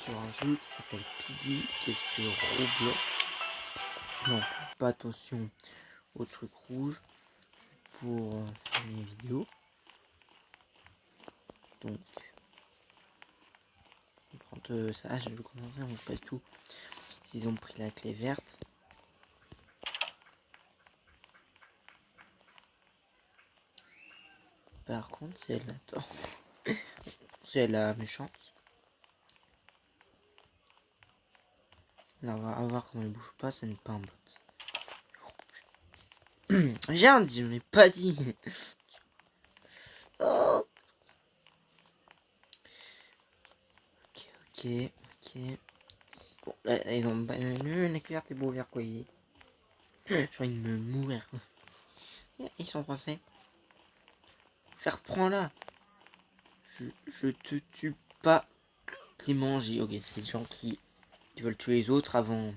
sur un jeu qui s'appelle Piggy, qui est sur Roblox. Non, faut pas attention au truc rouge pour faire mes vidéos. Donc, quand ça, je commence on pas du tout. S'ils ont pris la clé verte. Par contre, si elle attend, si elle a méchante. Là, on va voir comment elle bouge pas, ça n'est pas un bot. J'ai un dit, je l'ai pas dit. Oh. Ok. Bon, là, ils ont une éclair, t'es beau vers quoi il est. J'ai envie de me mourir. Ils sont français. Faire prends là. Je te tue pas. Clément J. Ok, c'est des gens qui veulent tuer les autres avant.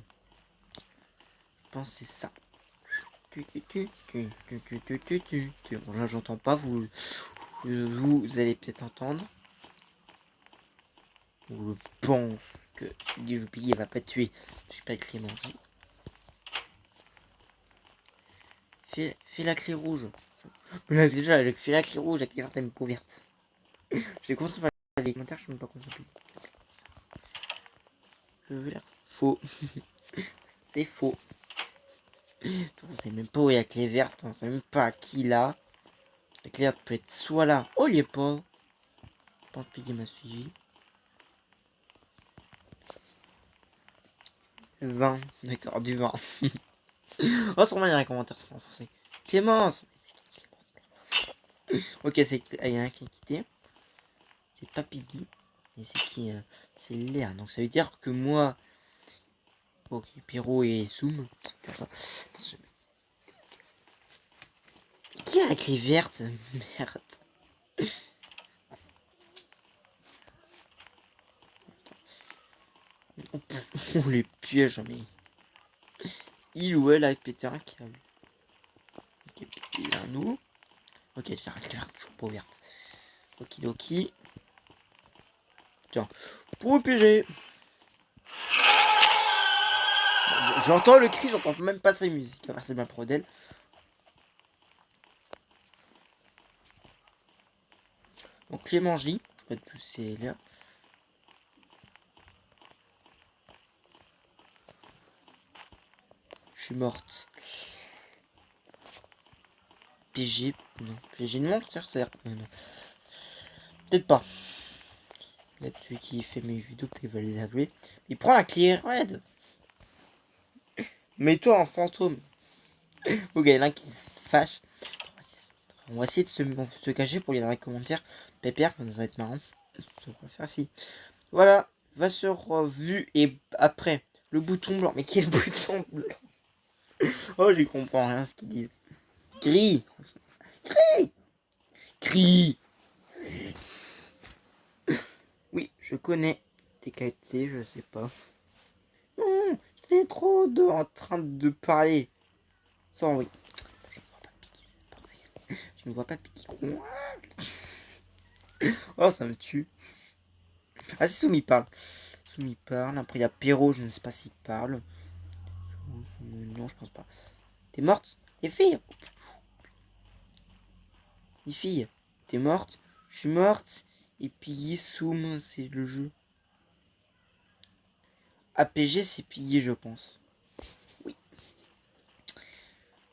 Je pense que c'est ça. Bon, là, j'entends pas. Vous allez peut-être entendre. Je pense que si je pille, elle va pas te tuer. Je suis pas le Clément J. Fais la clé rouge. Mais là, déjà, fais la clé rouge, la clé verte, elle me couverte. J'ai commencé par les commentaires, je sais même pas comment ça s'appelle. Je veux la faux. C'est faux. On sait même pas où est la clé verte, on sait même pas qui l'a. La clé verte peut être soit là. Oh, il est pas. Je pense que Piggy m'a suivi. 20. D'accord, du 20. Oh, sûrement il y a un commentaire, c'est en français. Clémence. Ok, c'est. Il y en a un qui est quitté. C'est pas Piggy. Et c'est qui c'est Léa. Donc ça veut dire que moi. Ok, Pierrot et Soum. Qui a la clé verte? Merde. Oh, les pièges, mais. Il ou elle a pété un câble. Ok, il a un nous. Ok, je vais faire la clé verte, toujours pas ouverte. Okidoki. Tiens, pour le PG. J'entends le cri, j'entends même pas sa musique. Ah, c'est ma pro d'elle. Donc Clément J. Je vais tous ces là. Je suis morte. PG. Non. PG une montre, c'est-à-dire. Non. Peut-être pas. Là-dessus qui fait mes vidéos, peut-être qu'il va les agréer. Il prend la clé red. Mets-toi en fantôme. Ok, il y en a un qui se fâche. On va essayer de se cacher pour lire dans les commentaires. Pépère, ça va être marrant. On va faire ainsi. Voilà. Va sur vue et après. Le bouton blanc. Mais quel bouton blanc? Oh, je comprends rien ce qu'ils disent. Gris. Crie. Oui, je connais tes qualités, je sais pas. Non, j'étais trop en train de parler. Sans oui. Je ne vois pas piquer. Oh, ça me tue. Ah, c'est Soumi parle. Soumi parle. Après, il y a Perrault, je ne sais pas s'il parle. Non, je pense pas. T'es morte? Les filles? Les filles? T'es morte? Je suis morte. Et Piggy, Soum, c'est le jeu. APG, c'est Piggy, je pense. Oui.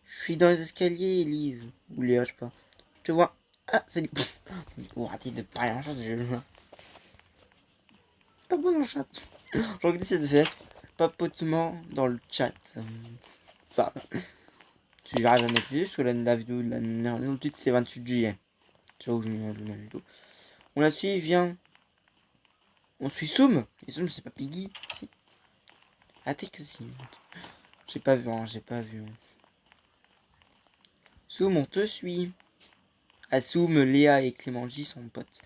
Je suis dans les escaliers, Elise. Ou Léa, je sais pas. Je te vois. Ah, salut. Oh, arrêtez de parler en chat, je... Pas bon en chat. J'ai envie d'essayer de faire papotement dans le chat. Ça. Si j'arrive à mettre juste la vidéo de la titre c'est 28 juillet. Tu vois où je mets la vidéo. On la suit, viens. On suit Soum. Et Soum, c'est pas Piggy. Si. Ah, t'es que si. J'ai pas vu, hein, j'ai pas vu. Soum, on te suit. Ah, Soum, Léa et Clément J sont potes.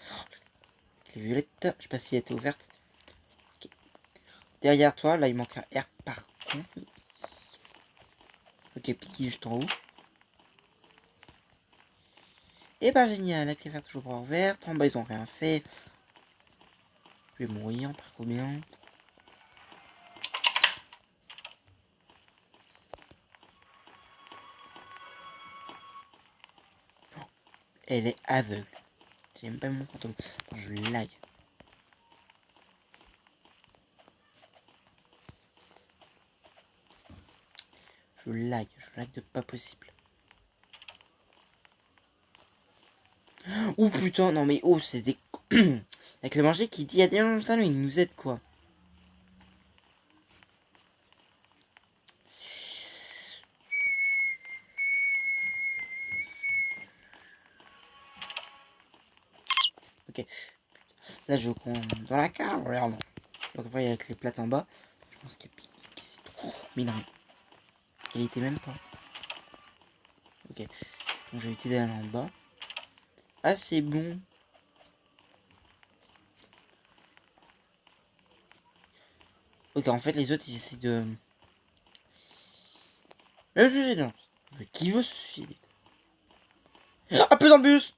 Les violettes, je sais pas si elle était ouverte. Okay. Derrière toi, là il manque un R par contre. Ok, Piggy juste en haut. Et bah génial, la clé verte toujours pas ouverte. En bas ils ont rien fait. Je vais mourir par combien? Elle est aveugle. J'ai même pas mon fantôme. Je lag. Je lag de pas possible. Oh putain, non mais oh, c'est des... Avec le manger qui dit, il y a des gens dans le il nous aide quoi. Ok. Là, je compte dans la cave, regarde. Donc après, il y a les plates en bas. Je pense qu'il y a Piggy qui c'est trop. Mais non. Il était même pas. Ok. Donc, j'ai évité d'aller en bas. Ah, c'est bon. Ok, en fait, les autres, ils essaient de... Le suicide, qui veut se suicider? Ah, plus en bus.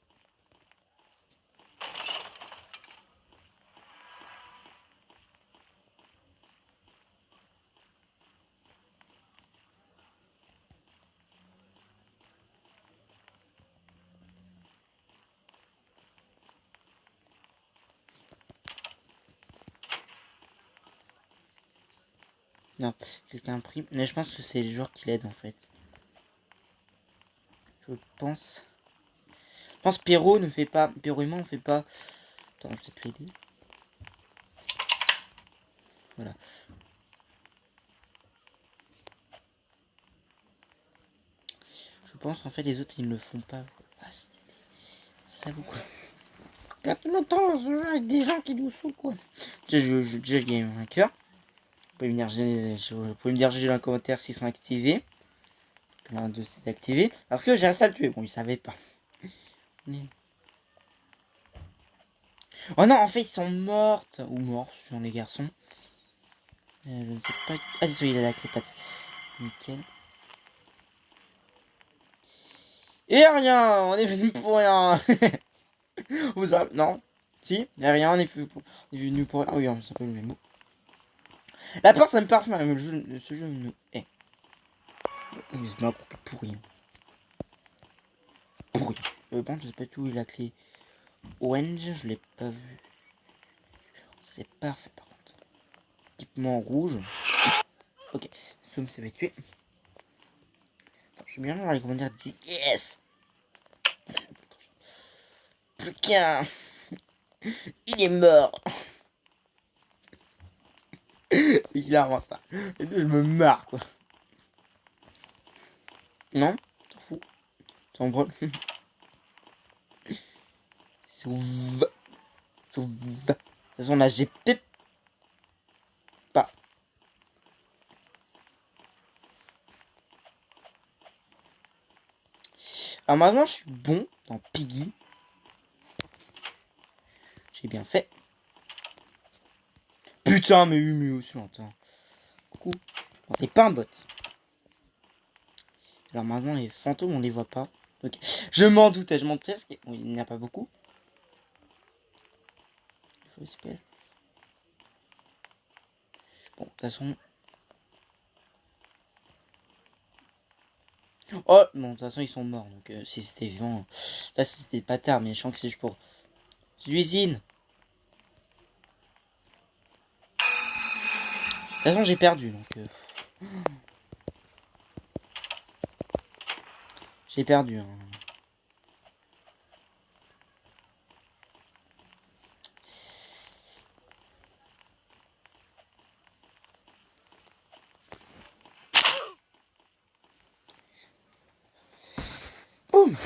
Non, quelqu'un a pris. Mais je pense que c'est les joueurs qui l'aident en fait. Je pense. Je pense que Perrault ne fait pas. Perrault et moi on fait pas. Attends, je vais peut-être l'aider. Voilà. Je pense qu'en fait les autres ils ne le font pas. Ah, c'est ça beaucoup. Perdre longtemps ce jeu avec des gens qui nous saoulent quoi. Déjà il y a un cœur. Vous pouvez me dire GG dans les commentaires s'ils sont activés. L'un de c'est activé. Parce que j'ai un sale tué. Bon, ils savaient pas. Oh non, en fait, ils sont mortes. Ou morts, ce sont des garçons. Je ne sais pas. Ah, c'est celui il a la clé patte. Nickel. Et rien, on est venu pour rien. Vous avez... Non. Si, et rien, on est venu pour rien. Ah oui, on s'appelle le même mot. La porte, ça me parle, mais ce jeu me... Eh. Vous n'importe pour rien. Pour rien. Bon, je sais pas tout où est la clé. Orange, je l'ai pas vu. C'est parfait par contre. Équipement rouge. Ok, Soum s'est fait tuer. Attends, je suis bien voir les commentaires dire yes. Plus qu'un. Il est mort. C'est clairement ça. Et puis je me marre quoi. Non, t'en fous. T'en branle. Sauve. Sauve. De toute façon là j'ai peut-être pas. Alors maintenant je suis bon dans Piggy. J'ai bien fait. Putain mais Humu aussi longtemps. Coucou. Bon, c'est pas un bot. Alors maintenant les fantômes on les voit pas. Ok. Je m'en doutais, je m'en doutais parce qu'il n'y en a pas beaucoup. Il faut espérer. Bon, de toute façon. Oh, bon, de toute façon, ils sont morts. Donc, si c'était vivant. Là, c'était pas tard, mais je sens que c'est juste pour. L'usine. De toute façon, j'ai perdu. Donc, j'ai perdu. Hein. Boum.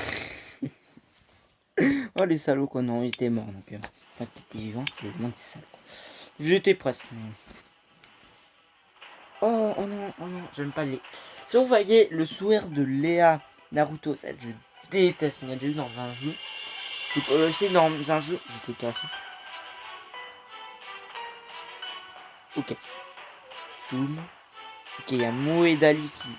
Oh, les salauds, quoi. Non, ils étaient morts. Donc, si c'était vivant, c'est vraiment des salauds. J'étais presque. Mais... Oh, oh non, oh non. J'aime pas les. Si vous voyez le sourire de Léa Naruto, ça, je déteste. Il y a déjà eu dans un jeu. C'est dans un jeu. J'étais pas fait. Ok. Zoom. Ok, il y a Moedali qui.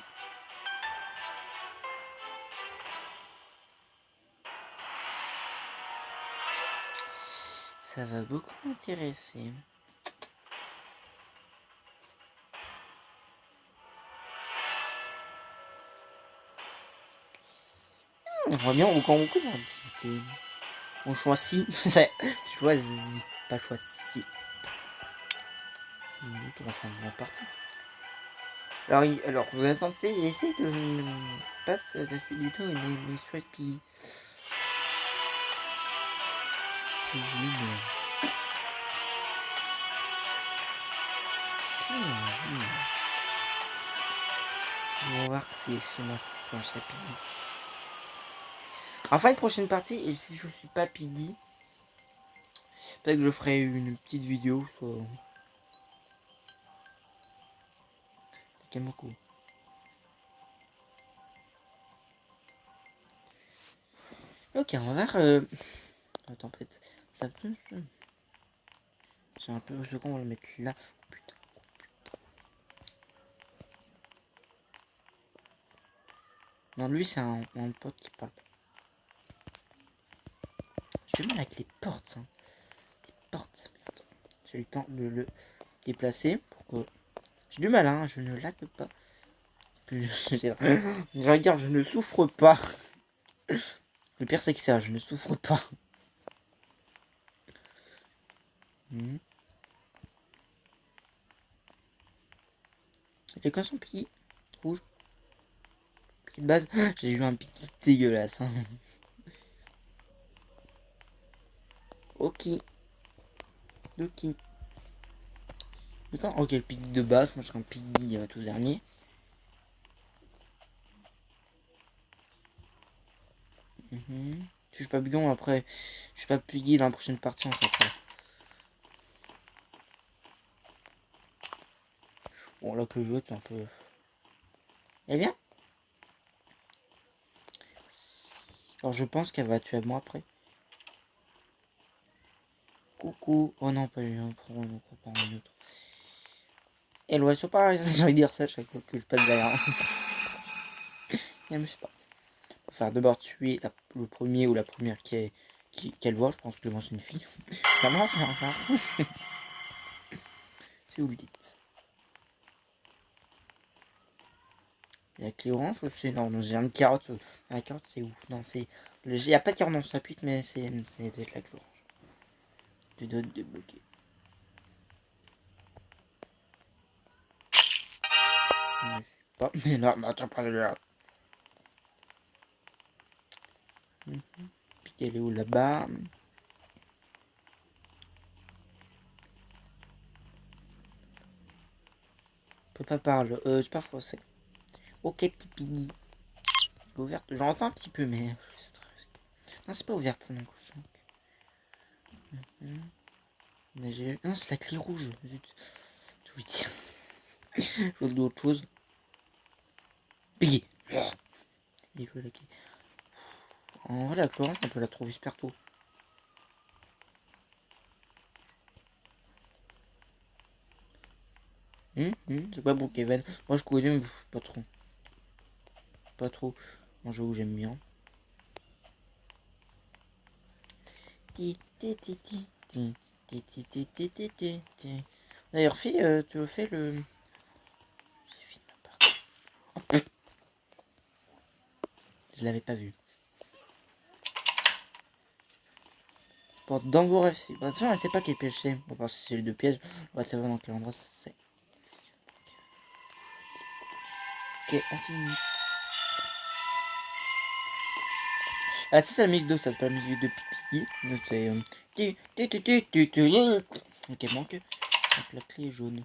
Ça va beaucoup m'intéresser. On voit bien encore beaucoup d'activités. On choisit. C'est choisit, pas choisi. On va faire la partie. Alors, vous êtes en fait, essayez de passer à cette vidéo et mes souhaits puis. On va voir si c'est moi quand je serai Piggy. Enfin, une prochaine partie, et si je suis pas Piggy, peut-être que je ferai une petite vidéo sur Kamoko. Ok, on va voir. Attends, peut-être. Ça peut. C'est un peu second, on va le mettre là. Putain. Non, lui, c'est un pote qui parle. J'ai du mal avec les portes. Hein. Les portes, merde. J'ai eu le temps de le déplacer pour que. J'ai du mal, hein, je ne lag pas. Je regarde, je ne souffre pas. Le pire, c'est que ça, je ne souffre pas. Les coins sont piqués. Rouge. Piqué de base. J'ai eu un piqué dégueulasse. Hein. Ok. Ok. D'accord. Ok, le piqué de base. Moi, je serai un piqué tout dernier. Je suis pas bidon après. Je suis pas piggy dans la prochaine partie en fait. Bon là que le jeu c'est un peu. Eh bien. Alors je pense qu'elle va tuer moi après. Coucou. Oh non pas une autre. Pas une autre. Et l'oiseau pas. J'ai envie de dire ça chaque fois que je passe derrière. Elle me suit pas. Enfin d'abord tuer le premier ou la première qu'elle voit. Je pense que moi c'est une fille. Vraiment. C'est où le dites. Il y a la clé orange ou c'est non, j'ai une carotte. La carotte c'est où? Non c'est. Il n'y a pas de carotte dans le chapitre mais c'est avec la clé orange. Tu dois te débloquer. Je ne suis pas. Mais non, mais attends pas le gars. Puis elle est où là-bas? Je peux pas parler. Je parle français. Ok, pipi. Ouverte. J'entends un petit peu, mais. Non, c'est pas ouverte ça non plus. Mais j'ai. Non, c'est la clé rouge. Zut. Je vous dire. Je veux d'autre chose. Piggy. Et je veux la clé. En vrai, la clé orange, on peut la trouver super tôt. C'est pas bon, Kevin. Moi, je connais, mais pas trop. Pas trop. Moi, j'avoue, j'aime bien. D'ailleurs, fille, tu fais le. J'ai fini ma partie. Oh, je l'avais pas vu. Bon, dans vos rêves, si. Attention, elle sait pas quel piège c'est. Bon, parce que c'est les deux pièges. On va savoir dans quel endroit c'est. Ok, on finit. Ah, si c'est la musique d'eau, ça c'est pas la musique de pipi. C'est. Ok, manque. Donc la clé est jaune.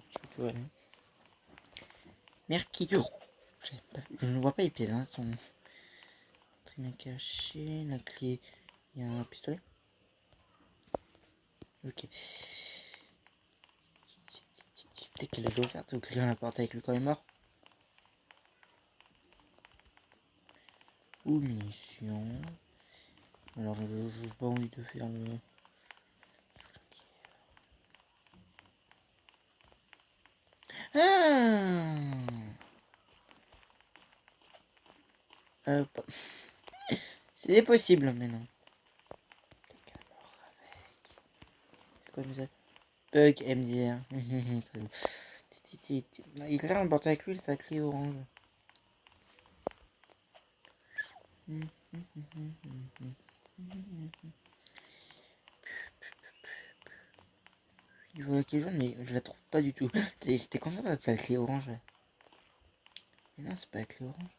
Mercure. Je ne vois pas les pièges, hein. Sont très bien cachés. La clé. Il y a un pistolet. Ok. Peut-être qu'elle est ouverte ou cliquer la porte avec le corps est mort. Ou munitions. Alors, je n'ai pas envie de faire le. Ah c'est possible, mais non. C'est quoi ça? Bug MDR. Très bon. Il a un porte avec lui, ça crie orange. Il faut la clé jaune, mais je la trouve pas du tout. J'étais content d'être ça, la clé orange. Mais non, c'est pas la clé orange.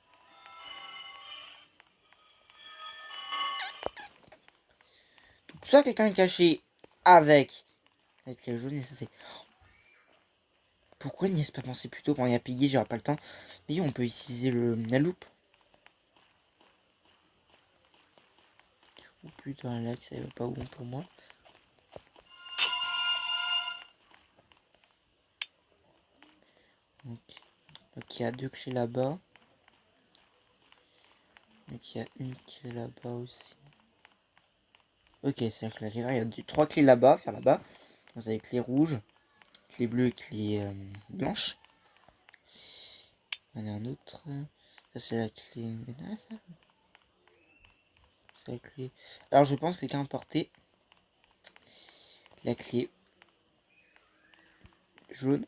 Donc, soit quelqu'un est caché avec la clé jaune, et ça c'est... Pourquoi n'y est-ce pas pensé plus tôt? Quand il y a Piggy, j'aurai pas le temps. Mais on peut utiliser la loupe. Oh putain, là, ça va pas bon pour moi. Donc il y a 2 clés là-bas. Donc il y a une clé là-bas aussi. Ok, c'est la clé là. Il y a 3 clés là-bas, faire là-bas. Vous avez clé rouge, clé bleue et clé blanche. Il y en a un autre. Ça c'est la clé. Ah, ça. C'est la clé. Alors je pense que quelqu'un a emporté la clé jaune.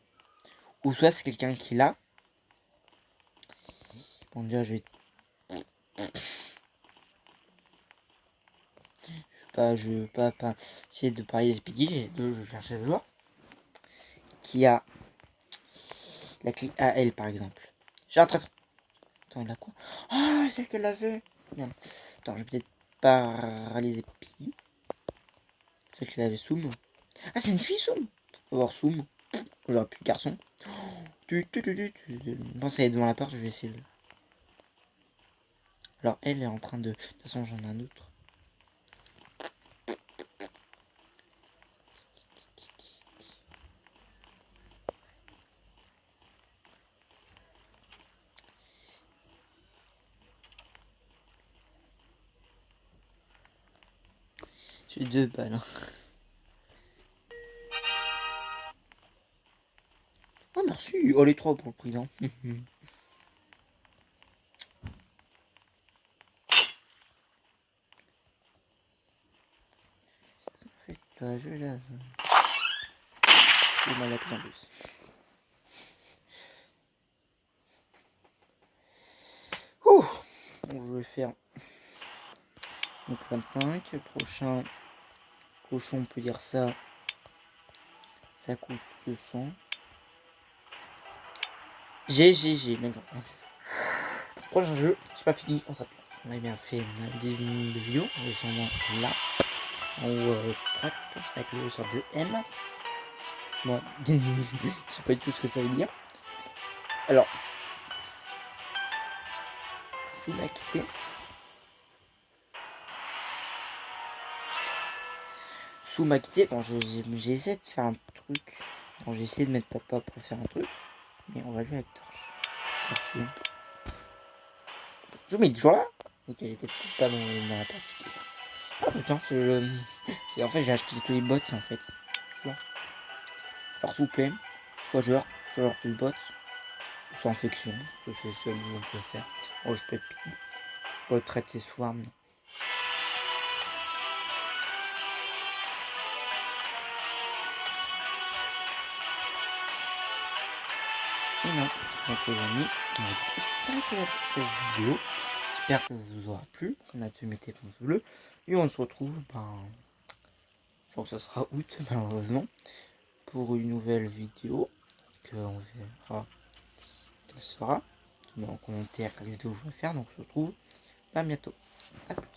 Ou soit c'est quelqu'un qui l'a. Bon déjà je vais. Je vais pas essayer de parier les Piggy. Je cherche le joueur qui a la clé AL par exemple. J'ai un traître. Attends, il a quoi? Ah, celle qu'elle avait. Merde. Attends, je vais peut-être paralyser Piggy. Celle qu'elle avait Soum. Ah, c'est une fille Soum. On va voir Soum. J'aurais plus de garçon. Bon, ça est devant la porte, je vais essayer de... Alors, elle est en train de... De toute façon, j'en ai un autre. J'ai 2 balles. Hein. Oh, merci. Oh, les 3 pour le président. Faites pas, je lave. Il m'a la plus en plus. Ouh. Bon, je vais faire... Donc 25. Le prochain cochon, on peut dire ça. Ça coûte 200. J'ai, d'accord. Prochain jeu, je sais pas fini, on s'appelle. On a bien fait des minutes de vidéo. On est sûrement là. En haut à droite, avec le sort de M. Bon, je sais pas du tout ce que ça veut dire. Alors, Sou m'a quitté. Sou m'a quitté. Bon, j'ai essayé de faire un truc. Bon, j'ai essayé de mettre papa pour faire un truc. Mais on va jouer avec Torche. Torche. Sou, mais il est toujours là. Ok, il était pas dans la partie. Ah putain, c'est en fait j'ai acheté tous les bots en fait. Tu vois. Alors s'il vous plaît, soit joueur de bot, soit infection, que c'est seul où on peut faire. Oh je peux être retraite et swarm. Et non. Donc les amis, on va du coup s'arrêter là pour cette vidéo. J'espère que ça vous aura plu, qu'on a pu mettre les pouces bleus. Et on se retrouve, je crois que ça sera août malheureusement, pour une nouvelle vidéo. On verra quelle sera. Tu mets en commentaire quelle vidéo je vais faire, donc on se retrouve à bientôt. À plus.